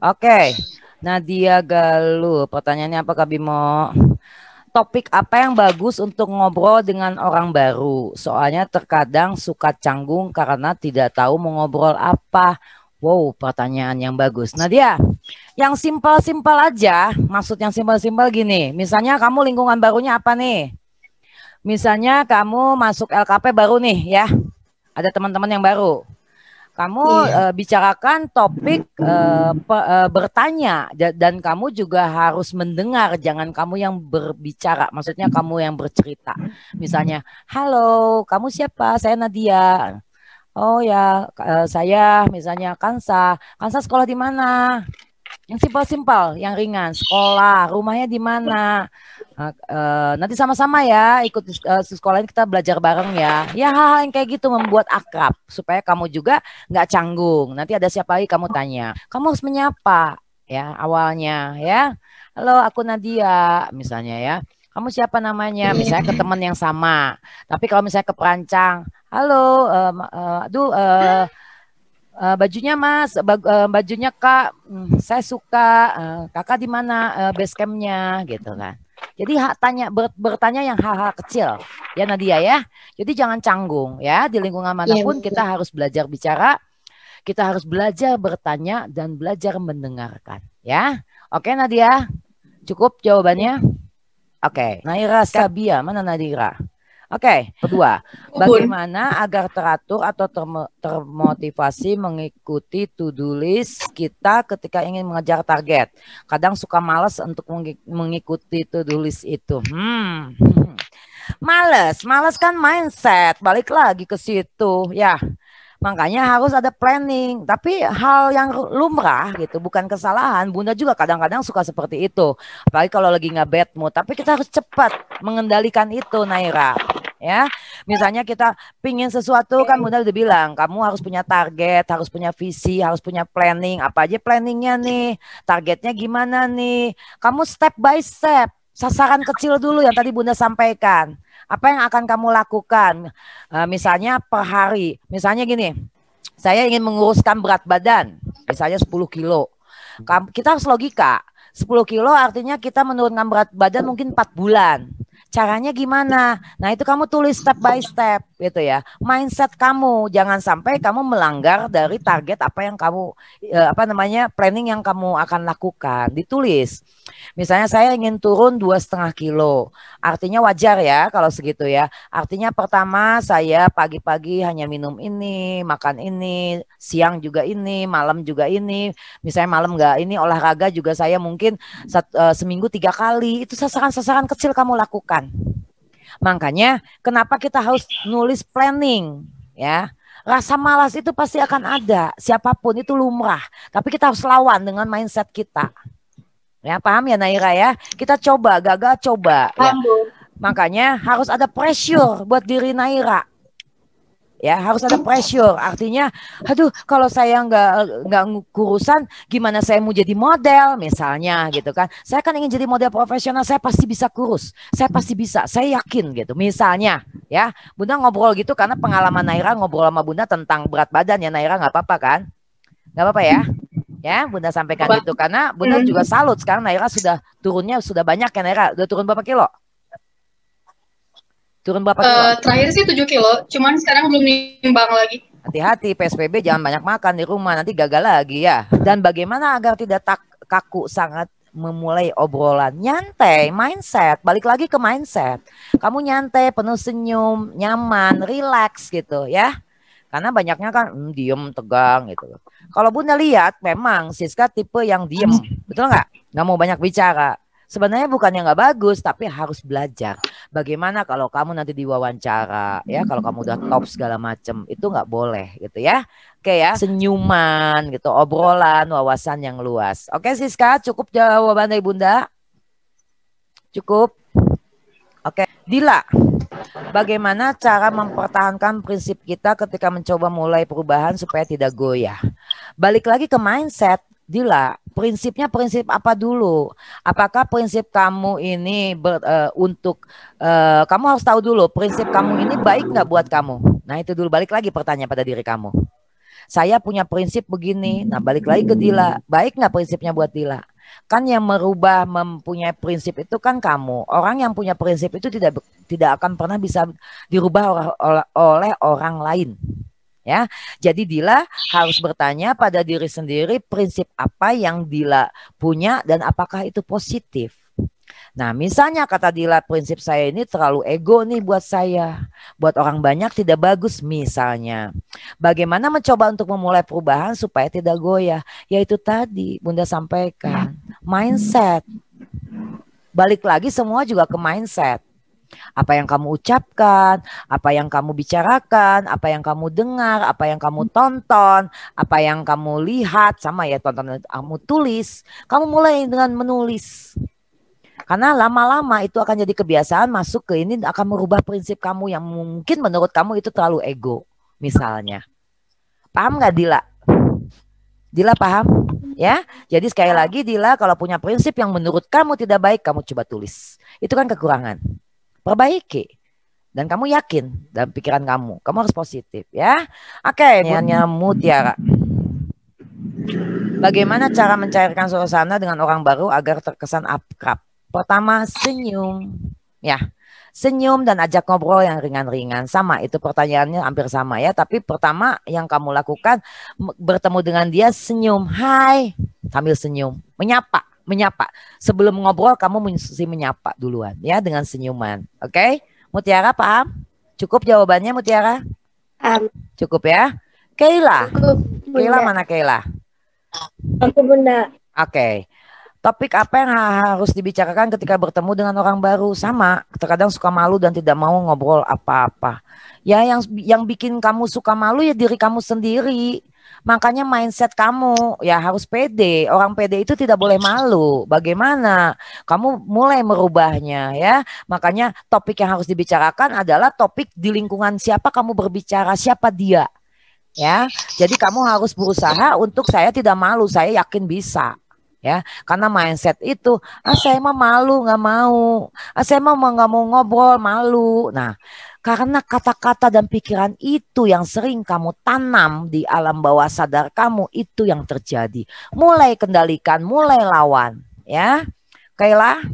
Oke, Nadia Galuh, pertanyaannya apa Kak Bimo? Topik apa yang bagus untuk ngobrol dengan orang baru? Soalnya terkadang suka canggung karena tidak tahu mau ngobrol apa. Wow, pertanyaan yang bagus. Nadia, yang simpel-simpel aja, maksud yang simpel-simpel gini. Misalnya kamu lingkungan barunya apa nih? Misalnya kamu masuk LKP baru nih ya, ada teman-teman yang baru. Kamu Iya. bicarakan topik bertanya dan kamu juga harus mendengar, jangan kamu yang berbicara, maksudnya kamu yang bercerita. Misalnya, halo, kamu siapa? Saya Nadia. Oh ya, saya misalnya Kansa. Kansa sekolah di mana? Yang simpel-simpel, yang ringan. Sekolah, rumahnya di mana? Nanti sama-sama ya ikut sekolah ini kita belajar bareng ya. Ya hal-hal yang kayak gitu membuat akrab supaya kamu juga nggak canggung. Nanti ada siapa lagi kamu tanya. Kamu harus menyapa ya awalnya ya. Halo, aku Nadia misalnya ya. Kamu siapa namanya? Misalnya ke teman yang sama. Tapi kalau misalnya ke perancang, halo, aduh, bajunya Mas, bajunya Kak, saya suka. Kakak di mana base campnya gitu kan. Jadi tanya bertanya yang hal-hal kecil ya Nadia ya. Jadi jangan canggung ya di lingkungan Iya, manapun kita betul. harus belajar bicara, kita harus belajar bertanya dan belajar mendengarkan ya. Oke Nadia, cukup jawabannya? Oke, Naira Sabia, mana Nadira? Oke, kedua, Bun. bagaimana agar teratur atau termotivasi mengikuti to-do list kita ketika ingin mengejar target? Kadang suka malas untuk mengikuti to-do list itu. Males, males kan mindset. Balik lagi ke situ, ya. Makanya harus ada planning. Tapi hal yang lumrah gitu, bukan kesalahan. Bunda juga kadang-kadang suka seperti itu. Apalagi kalau lagi nggak bad mood. Tapi kita harus cepat mengendalikan itu, Naira. Ya, misalnya kita pingin sesuatu kan Bunda udah bilang, kamu harus punya target, harus punya visi, harus punya planning. Apa aja planningnya nih? Targetnya gimana nih? Kamu step by step. Sasaran kecil dulu yang tadi Bunda sampaikan. Apa yang akan kamu lakukan? Misalnya per hari, misalnya gini, saya ingin menguruskan berat badan, misalnya 10 kilo. Kita harus logika, 10 kilo artinya kita menurunkan berat badan mungkin 4 bulan. Caranya gimana? Nah itu kamu tulis step by step gitu ya. Mindset kamu, jangan sampai kamu melanggar dari target apa yang kamu apa namanya planning yang kamu akan lakukan. Ditulis. Misalnya saya ingin turun 2,5 kilo. Artinya wajar ya kalau segitu ya. Artinya pertama saya pagi-pagi hanya minum ini, makan ini, siang juga ini, malam juga ini. Misalnya malam enggak ini olahraga juga saya mungkin seminggu 3 kali. Itu sasaran-sasaran kecil kamu lakukan. Makanya kenapa kita harus nulis planning ya. Rasa malas itu pasti akan ada, siapapun itu lumrah. Tapi kita harus lawan dengan mindset kita. Ya, paham ya Naira ya? Kita coba, gagal coba ya. Paham, Bun. Makanya harus ada pressure buat diri Naira. Ya, harus ada pressure. Artinya, aduh, kalau saya nggak kurusan, gimana saya mau jadi model, misalnya gitu kan? Saya kan ingin jadi model profesional, saya pasti bisa kurus, saya pasti bisa, saya yakin gitu. Misalnya, ya, Bunda ngobrol gitu karena pengalaman Naira ngobrol sama Bunda tentang berat badan ya Naira, nggak apa-apa kan? Nggak apa-apa ya? Ya, Bunda sampaikan Apa? gitu karena Bunda juga salut sekarang Naira sudah turunnya sudah banyak ya Naira. Udah turun berapa kilo? Turun berapa kilo? Terakhir sih 7 kilo, cuman sekarang belum nimbang lagi. Hati-hati PSBB jangan banyak makan di rumah nanti gagal lagi ya. Dan bagaimana agar tidak kaku sangat memulai obrolan nyantai mindset balik lagi ke mindset kamu nyantai penuh senyum nyaman relax gitu ya karena banyaknya kan diem tegang gitu kalau Bunda lihat memang Siska tipe yang diem betul nggak mau banyak bicara sebenarnya bukan yang nggak bagus tapi harus belajar bagaimana kalau kamu nanti diwawancara ya kalau kamu udah top segala macem itu nggak boleh gitu ya oke ya senyuman gitu obrolan wawasan yang luas oke Siska cukup jawaban dari Bunda cukup oke Dila bagaimana cara mempertahankan prinsip kita ketika mencoba mulai perubahan supaya tidak goyah balik lagi ke mindset Dila, prinsipnya prinsip apa dulu? Apakah prinsip kamu ini untuk kamu harus tahu dulu prinsip kamu ini baik nggak buat kamu? Nah itu dulu balik lagi pertanyaan pada diri kamu. Saya punya prinsip begini. Nah, balik lagi ke Dila. Baik nggak prinsipnya buat Dila? Kan yang merubah mempunyai prinsip itu kan kamu. Orang yang punya prinsip itu tidak akan pernah bisa dirubah oleh orang lain. Ya, jadi Dila harus bertanya pada diri sendiri prinsip apa yang Dila punya dan apakah itu positif. Nah, misalnya kata Dila prinsip saya ini terlalu ego nih buat saya. Buat orang banyak tidak bagus misalnya. Bagaimana mencoba untuk memulai perubahan supaya tidak goyah? Yaitu tadi Bunda sampaikan, mindset. Balik lagi semua juga ke mindset. Apa yang kamu ucapkan, apa yang kamu bicarakan, apa yang kamu dengar, apa yang kamu tonton, apa yang kamu lihat, sama ya tonton kamu tulis. Kamu mulai dengan menulis. Karena lama-lama itu akan jadi kebiasaan masuk ke ini akan merubah prinsip kamu yang mungkin menurut kamu itu terlalu ego. Misalnya. Paham nggak Dila? Dila paham? Ya, jadi sekali lagi Dila kalau punya prinsip yang menurut kamu tidak baik, kamu coba tulis. Itu kan kekurangan. Perbaiki dan kamu yakin dalam pikiran kamu harus positif ya. Oke, pertanyaannya Mutiara, bagaimana cara mencairkan suasana dengan orang baru agar terkesan akrab? Pertama, senyum ya, senyum dan ajak ngobrol yang ringan-ringan. Sama, itu pertanyaannya hampir sama ya, tapi pertama yang kamu lakukan bertemu dengan dia, senyum, hai, sambil senyum, menyapa. Sebelum ngobrol kamu mesti menyapa duluan ya dengan senyuman. Oke? Mutiara paham? Cukup jawabannya Mutiara? Cukup ya? Keila. Keila mana Keila? Aku Bunda. Oke. Topik apa yang harus dibicarakan ketika bertemu dengan orang baru? Sama, terkadang suka malu dan tidak mau ngobrol apa-apa. Ya yang bikin kamu suka malu ya diri kamu sendiri. Makanya mindset kamu ya harus pede. Orang pede itu tidak boleh malu. Bagaimana? Kamu mulai merubahnya ya. Makanya topik yang harus dibicarakan adalah topik di lingkungan siapa kamu berbicara, siapa dia. Ya. Jadi kamu harus berusaha untuk saya tidak malu, saya yakin bisa. Ya, karena mindset itu, saya mah malu nggak mau, saya mah nggak mau ngobrol malu. Nah, karena kata-kata dan pikiran itu yang sering kamu tanam di alam bawah sadar kamu, itu yang terjadi. Mulai kendalikan, mulai lawan. Ya, Kayla?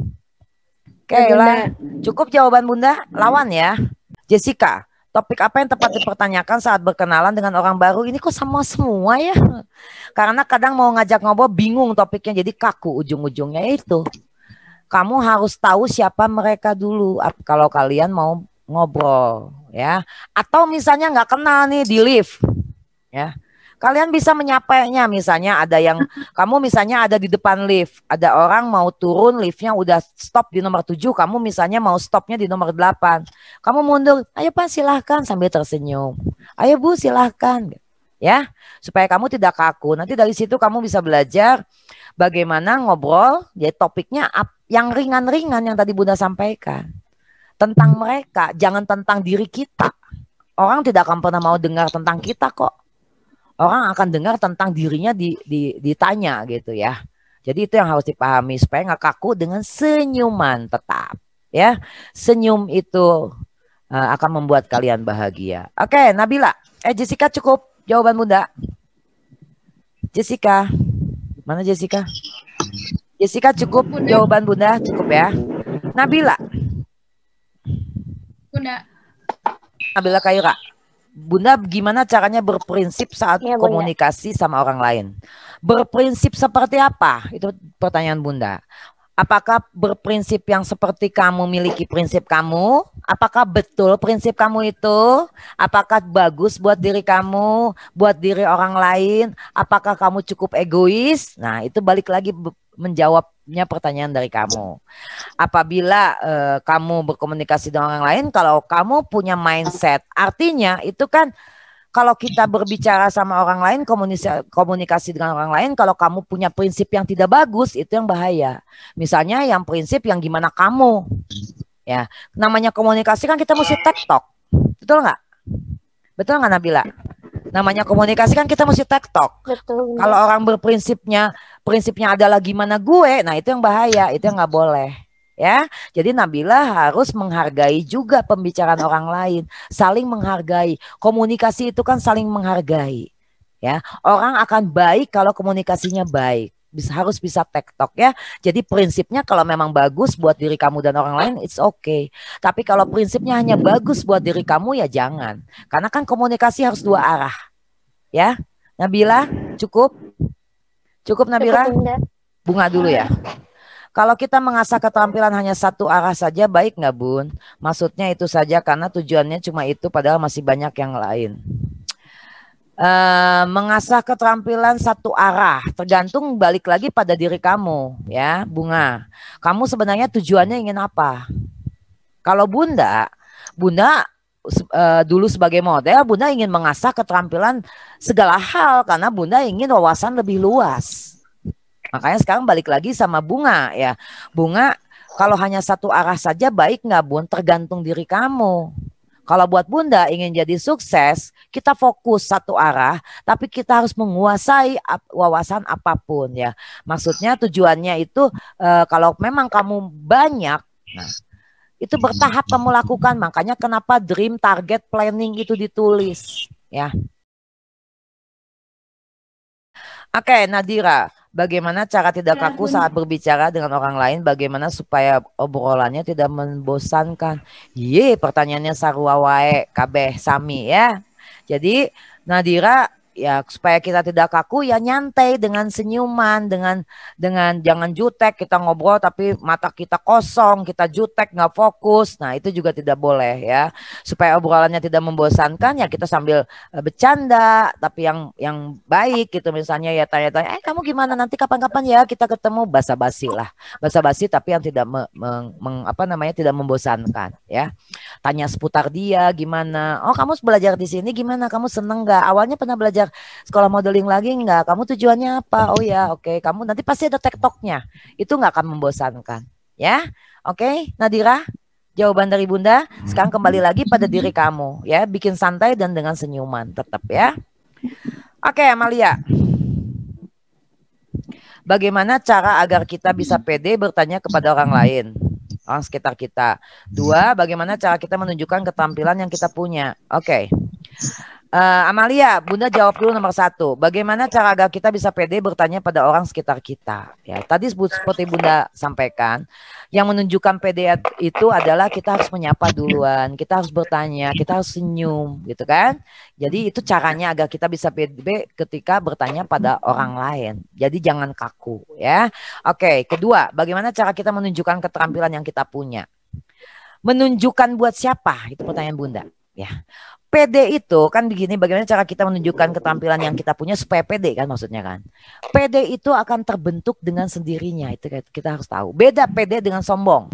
Kayla, cukup jawaban Bunda? Lawan ya. Jessica, topik apa yang tepat dipertanyakan saat berkenalan dengan orang baru? Ini kok sama semua ya? Karena kadang mau ngajak ngobrol bingung topiknya, jadi kaku ujung-ujungnya itu. Kamu harus tahu siapa mereka dulu kalau kalian mau ngobrol ya, atau misalnya nggak kenal nih di lift ya, kalian bisa menyapanya. Misalnya ada yang kamu misalnya ada di depan lift, ada orang mau turun, liftnya udah stop di nomor 7, kamu misalnya mau stopnya di nomor 8, kamu mundur, ayo Pak silahkan sambil tersenyum, ayo Bu silahkan ya, supaya kamu tidak kaku. Nanti dari situ kamu bisa belajar bagaimana ngobrol ya, topiknya yang ringan-ringan yang tadi Bunda sampaikan. Tentang mereka, jangan tentang diri kita. Orang tidak akan pernah mau dengar tentang kita kok. Orang akan dengar tentang dirinya ditanya gitu ya. Jadi itu yang harus dipahami supaya nggak kaku dengan senyuman tetap. Ya, senyum itu akan membuat kalian bahagia. Oke, Nabila. Jessica cukup jawaban Bunda. Jessica, mana Jessica? Jessica cukup jawaban Bunda, cukup ya. Nabila. Bunda. Nabila Kaira, Bunda gimana caranya berprinsip saat komunikasi sama orang lain? Berprinsip seperti apa? Itu pertanyaan Bunda. Apakah berprinsip yang seperti kamu miliki prinsip kamu? Apakah betul prinsip kamu itu? Apakah bagus buat diri kamu, buat diri orang lain? Apakah kamu cukup egois? Nah, itu balik lagi menjawabnya pertanyaan dari kamu. Apabila kamu berkomunikasi dengan orang lain, kalau kamu punya mindset, artinya itu kan kalau kita berbicara sama orang lain, komunikasi dengan orang lain, kalau kamu punya prinsip yang tidak bagus, itu yang bahaya. Misalnya yang prinsip yang gimana kamu, ya, namanya komunikasi kan kita mesti tektok, betul nggak? Betul nggak Nabila? Namanya komunikasi kan kita mesti tektok. Kalau orang prinsipnya adalah gimana gue, nah itu yang bahaya, itu yang nggak boleh. Ya, jadi Nabila harus menghargai juga pembicaraan orang lain, saling menghargai. Komunikasi itu kan saling menghargai. Ya, orang akan baik kalau komunikasinya baik. Harus bisa tektok ya. Jadi prinsipnya kalau memang bagus buat diri kamu dan orang lain, it's okay. Tapi kalau prinsipnya hanya bagus buat diri kamu, ya jangan. Karena kan komunikasi harus dua arah. Ya, Nabila, cukup? Cukup Nabila? Cukup, Bunda. Bunga dulu ya. Kalau kita mengasah keterampilan hanya satu arah saja, baik nggak Bun? Maksudnya itu saja karena tujuannya cuma itu, padahal masih banyak yang lain. Mengasah keterampilan satu arah tergantung balik lagi pada diri kamu ya Bunga. Kamu sebenarnya tujuannya ingin apa? Kalau Bunda dulu sebagai model, Bunda ingin mengasah keterampilan segala hal karena Bunda ingin wawasan lebih luas. Makanya sekarang balik lagi sama Bunga ya. Bunga kalau hanya satu arah saja baik nggak Bun? Tergantung diri kamu. Kalau buat Bunda ingin jadi sukses, kita fokus satu arah, tapi kita harus menguasai wawasan apapun ya. Maksudnya tujuannya itu kalau memang kamu banyak, nah, itu bertahap kamu lakukan. Makanya kenapa dream target planning itu ditulis ya. Oke, Nadira, bagaimana cara tidak kaku saat berbicara dengan orang lain? Bagaimana supaya obrolannya tidak membosankan? Pertanyaannya sarua wae kabeh sami ya. Jadi Nadira ya supaya kita tidak kaku ya nyantai dengan senyuman, dengan jangan jutek kita ngobrol tapi mata kita kosong, kita jutek nggak fokus. Nah, itu juga tidak boleh ya. Supaya obrolannya tidak membosankan ya kita sambil bercanda tapi yang baik gitu, misalnya ya tanya-tanya kamu gimana, nanti kapan-kapan ya kita ketemu, basa-basi lah. Basa-basi tapi yang tidak tidak membosankan ya. Tanya seputar dia gimana. Oh, kamu belajar di sini gimana? Kamu seneng nggak? Awalnya pernah belajar sekolah modeling lagi nggak? Kamu tujuannya apa? Oh ya, oke. Kamu nanti pasti ada tektoknya. Itu nggak akan membosankan. Ya, oke, Nadira. Jawaban dari Bunda. Sekarang kembali lagi pada diri kamu. Ya, bikin santai dan dengan senyuman tetap ya. Oke, Amalia. Bagaimana cara agar kita bisa pede bertanya kepada orang lain? Orang sekitar kita. 2, bagaimana cara kita menunjukkan keterampilan yang kita punya? Oke. Amalia, Bunda jawab dulu nomor 1. Bagaimana cara agar kita bisa pede bertanya pada orang sekitar kita? Ya, tadi seperti Bunda sampaikan, yang menunjukkan pede itu adalah kita harus menyapa duluan, kita harus bertanya, kita harus senyum, gitu kan? Jadi itu caranya agar kita bisa pede ketika bertanya pada orang lain. Jadi jangan kaku, ya. Oke, kedua, bagaimana cara kita menunjukkan keterampilan yang kita punya? Menunjukkan buat siapa? Itu pertanyaan Bunda, ya. PD itu kan begini, bagaimana cara kita menunjukkan keterampilan yang kita punya supaya PD kan maksudnya kan. PD itu akan terbentuk dengan sendirinya, itu kita harus tahu. Beda PD dengan sombong.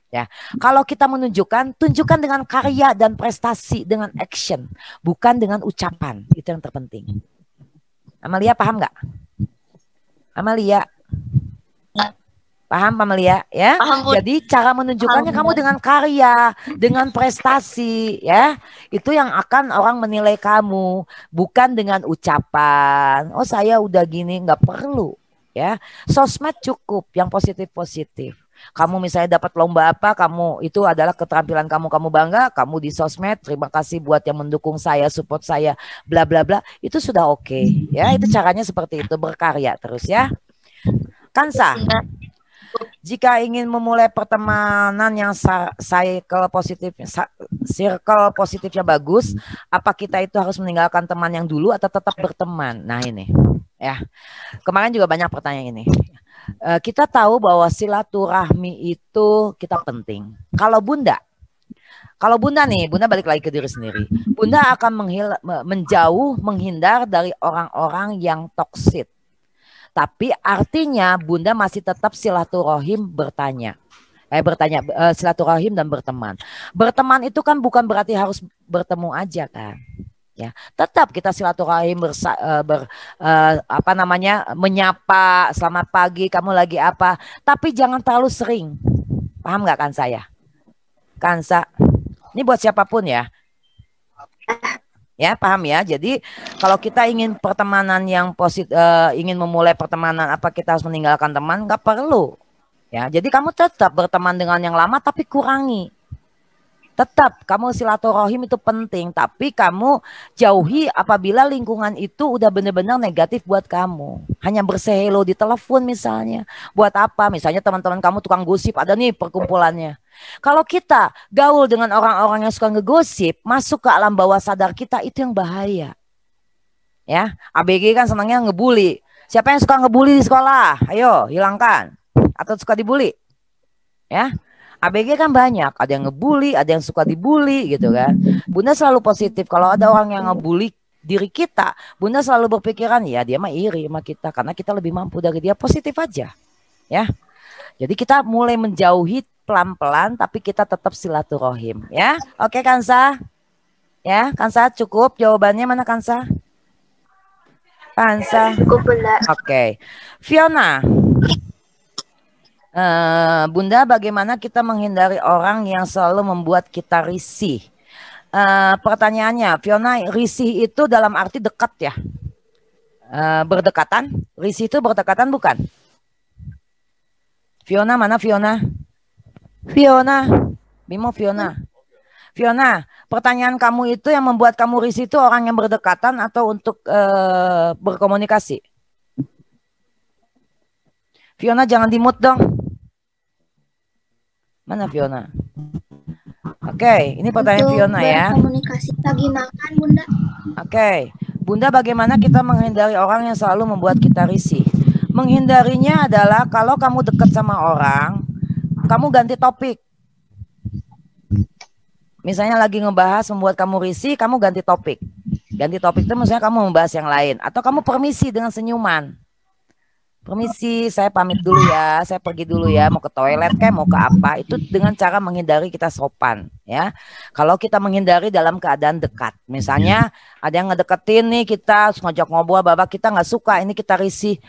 Ya, kalau kita menunjukkan, tunjukkan dengan karya dan prestasi, dengan action, bukan dengan ucapan. Itu yang terpenting. Amalia paham nggak? Amalia. Paham Amalia ya? Paham, Jadi cara menunjukkannya kamu dengan karya, dengan prestasi ya. Itu yang akan orang menilai kamu, bukan dengan ucapan. Oh, saya udah gini, nggak perlu ya. Sosmed cukup yang positif-positif. Kamu misalnya dapat lomba apa, kamu itu adalah keterampilan kamu bangga, kamu di sosmed, terima kasih buat yang mendukung saya, support saya, bla bla bla. Itu sudah oke ya. Itu caranya seperti itu, berkarya terus ya. Kansa. Jika ingin memulai pertemanan yang circle positifnya bagus, apa kita itu harus meninggalkan teman yang dulu atau tetap berteman? Nah ini, ya. Kemarin juga banyak pertanyaan ini. Kita tahu bahwa silaturahmi itu kita penting. Kalau Bunda nih, Bunda balik lagi ke diri sendiri. Bunda akan menghindar dari orang-orang yang toksik. Tapi artinya Bunda masih tetap silaturahim silaturahim dan berteman. Berteman itu kan bukan berarti harus bertemu aja kan. Ya, tetap kita silaturahim menyapa, selamat pagi, kamu lagi apa? Tapi jangan terlalu sering. Paham nggak kan saya? Kansa. Ini buat siapapun ya. Ya, paham ya. Jadi kalau kita ingin pertemanan yang positif, ingin memulai pertemanan, apa kita harus meninggalkan teman? Nggak perlu. Ya, jadi kamu tetap berteman dengan yang lama tapi kurangi. Tetap kamu silaturahim itu penting, tapi kamu jauhi apabila lingkungan itu udah benar-benar negatif buat kamu. Hanya bersehelo di telepon misalnya. Buat apa? Misalnya teman-teman kamu tukang gosip, ada nih perkumpulannya. Kalau kita gaul dengan orang-orang yang suka ngegosip, masuk ke alam bawah sadar kita, itu yang bahaya. Ya, ABG kan senangnya ngebully. Siapa yang suka ngebully di sekolah? Ayo, hilangkan. Atau suka dibully? Ya. ABG kan banyak, ada yang ngebully, ada yang suka dibully gitu kan. Bunda selalu positif. Kalau ada orang yang ngebully diri kita, Bunda selalu berpikiran ya dia mah iri sama kita karena kita lebih mampu dari dia. Positif aja. Ya. Jadi kita mulai menjauhi pelan-pelan tapi kita tetap silaturahim ya. Oke Kansa? Ya, Kansa cukup jawabannya mana Kansa? Kansa. Cukup Bunda. Oke. Fiona. Bunda, bagaimana kita menghindari orang yang selalu membuat kita risih? Pertanyaannya, Fiona, risih itu dalam arti dekat ya? Berdekatan? Risih itu berdekatan bukan? Fiona, mana Fiona? Fiona, Bimo Fiona. Fiona, pertanyaan kamu itu yang membuat kamu risih itu orang yang berdekatan atau untuk berkomunikasi? Fiona, jangan di-mute dong. Mana Fiona? Oke, ini pertanyaan Fiona ya. Komunikasi lagi makan Bunda. Oke, Bunda bagaimana kita menghindari orang yang selalu membuat kita risih? Menghindarinya adalah kalau kamu dekat sama orang, kamu ganti topik. Misalnya lagi ngebahas membuat kamu risih, kamu ganti topik. Ganti topik itu misalnya kamu membahas yang lain. Atau kamu permisi dengan senyuman. Permisi, saya pamit dulu ya, saya pergi dulu ya, mau ke toilet kayak mau ke apa, itu dengan cara menghindari kita sopan ya. Kalau kita menghindari dalam keadaan dekat, misalnya ada yang ngedeketin nih kita, ngajak ngobrol, babak kita nggak suka, ini kita risih,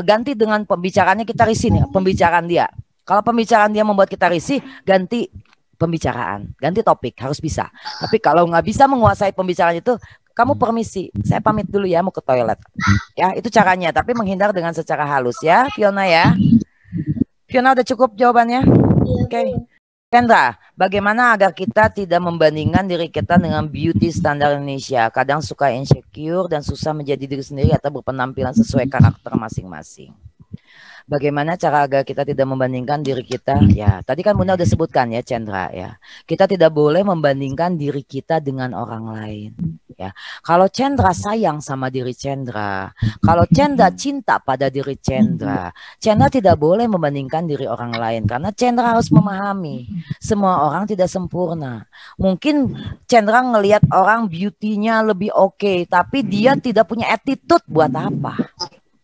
ganti dengan pembicaraannya kita risih nih, pembicaraan dia. Kalau pembicaraan dia membuat kita risih, ganti pembicaraan, ganti topik, harus bisa. Tapi kalau nggak bisa menguasai pembicaraan itu, kamu permisi, saya pamit dulu ya mau ke toilet. Ya, itu caranya, tapi menghindar dengan secara halus ya, Fiona ya. Fiona udah cukup jawabannya? Oke. Kendra, bagaimana agar kita tidak membandingkan diri kita dengan beauty standar Indonesia? Kadang suka insecure dan susah menjadi diri sendiri atau berpenampilan sesuai karakter masing-masing. Bagaimana cara agar kita tidak membandingkan diri kita? Ya, tadi kan Bunda udah sebutkan ya, Chandra ya. Kita tidak boleh membandingkan diri kita dengan orang lain. Ya, kalau Chandra sayang sama diri Chandra, kalau Chandra cinta pada diri Chandra, Chandra tidak boleh membandingkan diri orang lain karena Chandra harus memahami semua orang tidak sempurna. Mungkin Chandra ngelihat orang beauty-nya lebih oke, tapi dia tidak punya attitude buat apa?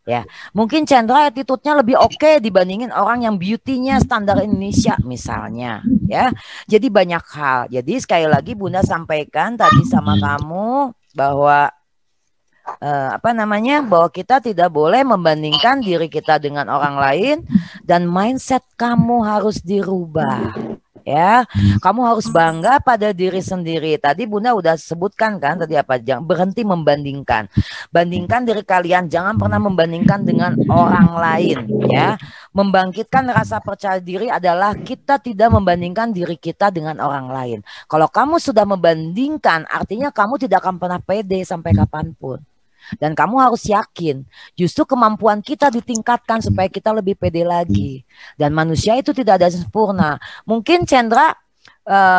Ya, mungkin Chandra attitude-nya lebih oke dibandingin orang yang beauty-nya standar Indonesia misalnya, ya. Jadi banyak hal. Jadi sekali lagi Bunda sampaikan tadi sama kamu bahwa bahwa kita tidak boleh membandingkan diri kita dengan orang lain dan mindset kamu harus dirubah. Ya, kamu harus bangga pada diri sendiri. Tadi Bunda udah sebutkan kan tadi apa? Jangan berhenti membandingkan. Bandingkan diri kalian, jangan pernah membandingkan dengan orang lain ya. Membangkitkan rasa percaya diri adalah kita tidak membandingkan diri kita dengan orang lain. Kalau kamu sudah membandingkan, artinya kamu tidak akan pernah pede sampai kapanpun. Dan kamu harus yakin justru kemampuan kita ditingkatkan supaya kita lebih pede lagi. Dan manusia itu tidak ada sempurna. Mungkin Chandra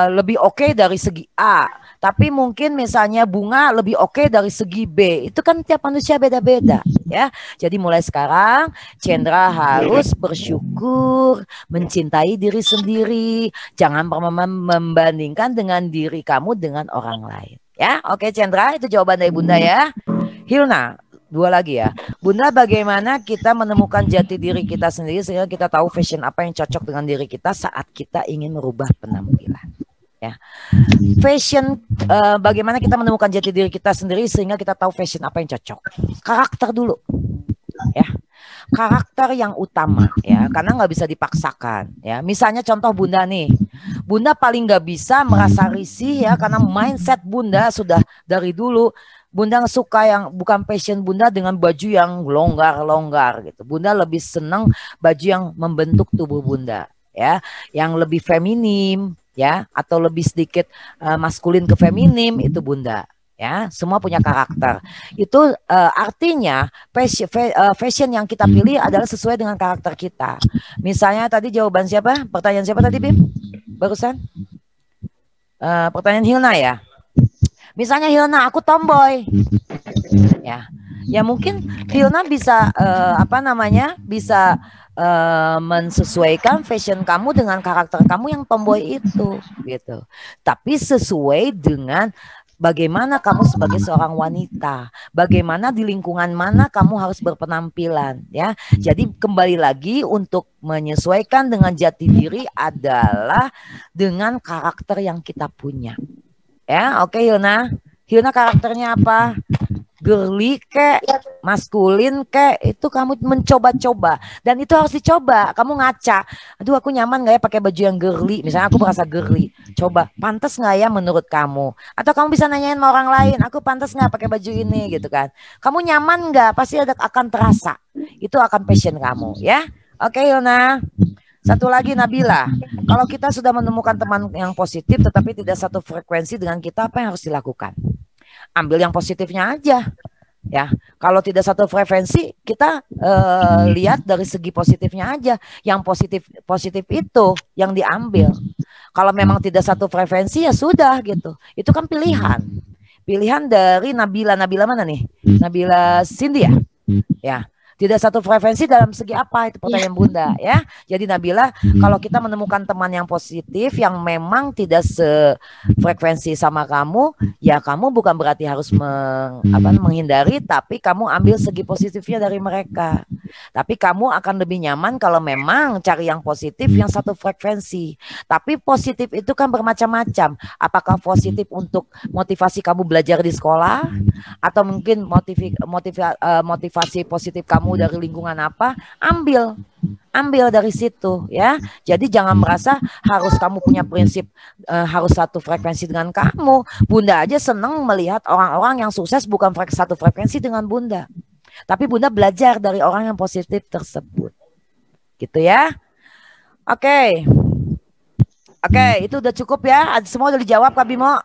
lebih oke dari segi A, tapi mungkin misalnya Bunga lebih oke dari segi B. Itu kan tiap manusia beda-beda ya. Jadi mulai sekarang Chandra harus bersyukur, mencintai diri sendiri. Jangan pernah membandingkan dengan diri kamu dengan orang lain. Ya, oke Chandra, itu jawaban dari Bunda ya. Hilna, dua lagi ya. Bunda, bagaimana kita menemukan jati diri kita sendiri sehingga kita tahu fashion apa yang cocok dengan diri kita saat kita ingin merubah penampilan. Ya, fashion, bagaimana kita menemukan jati diri kita sendiri sehingga kita tahu fashion apa yang cocok. Karakter dulu, ya. Karakter yang utama ya, karena nggak bisa dipaksakan ya. Misalnya contoh Bunda nih, Bunda paling nggak bisa merasa risih ya karena mindset Bunda sudah dari dulu. Bunda suka yang bukan passion Bunda dengan baju yang longgar-longgar gitu. Bunda lebih senang baju yang membentuk tubuh Bunda ya, yang lebih feminim ya, atau lebih sedikit maskulin ke feminim, itu Bunda. Ya, semua punya karakter. Itu artinya fashion yang kita pilih adalah sesuai dengan karakter kita. Misalnya tadi jawaban siapa? Pertanyaan siapa tadi, Bim? Barusan? Pertanyaan Hilna ya. Misalnya Hilna, aku tomboy. Ya mungkin Hilna bisa bisa mensesuaikan fashion kamu dengan karakter kamu yang tomboy itu, gitu. Tapi sesuai dengan bagaimana kamu sebagai seorang wanita, bagaimana di lingkungan mana kamu harus berpenampilan, ya. Jadi kembali lagi untuk menyesuaikan dengan jati diri adalah dengan karakter yang kita punya. Ya, oke Hilna. Hilna karakternya apa? Girly kek, maskulin kek, itu kamu mencoba-coba, dan itu harus dicoba. Kamu ngaca, aduh aku nyaman nggak ya pakai baju yang girly, misalnya aku merasa girly, coba pantas nggak ya menurut kamu, atau kamu bisa nanyain sama orang lain, aku pantas nggak pakai baju ini, gitu kan. Kamu nyaman nggak, pasti akan terasa, itu akan passion kamu, ya. Oke Yona. Satu lagi Nabila, kalau kita sudah menemukan teman yang positif tetapi tidak satu frekuensi dengan kita, apa yang harus dilakukan? Ambil yang positifnya aja, ya. Kalau tidak satu frekuensi, kita lihat dari segi positifnya aja. Yang positif itu yang diambil. Kalau memang tidak satu frekuensi, ya sudah gitu. Itu kan pilihan dari Nabila. Nabila mana nih? Nabila Cindy ya? Ya. Tidak satu frekuensi dalam segi apa, itu pertanyaan Bunda, ya. Jadi Nabila, kalau kita menemukan teman yang positif yang memang tidak sefrekuensi sama kamu, ya kamu bukan berarti harus menghindari, tapi kamu ambil segi positifnya dari mereka. Tapi kamu akan lebih nyaman kalau memang cari yang positif yang satu frekuensi. Tapi positif itu kan bermacam-macam. Apakah positif untuk motivasi kamu belajar di sekolah, atau mungkin motivasi positif kamu dari lingkungan apa, ambil dari situ, ya. Jadi jangan merasa harus kamu punya prinsip harus satu frekuensi dengan kamu. Bunda aja seneng melihat orang-orang yang sukses bukan satu frekuensi dengan Bunda, tapi Bunda belajar dari orang yang positif tersebut, gitu ya. Oke, itu udah cukup ya. Semua udah dijawab Kak Bimo?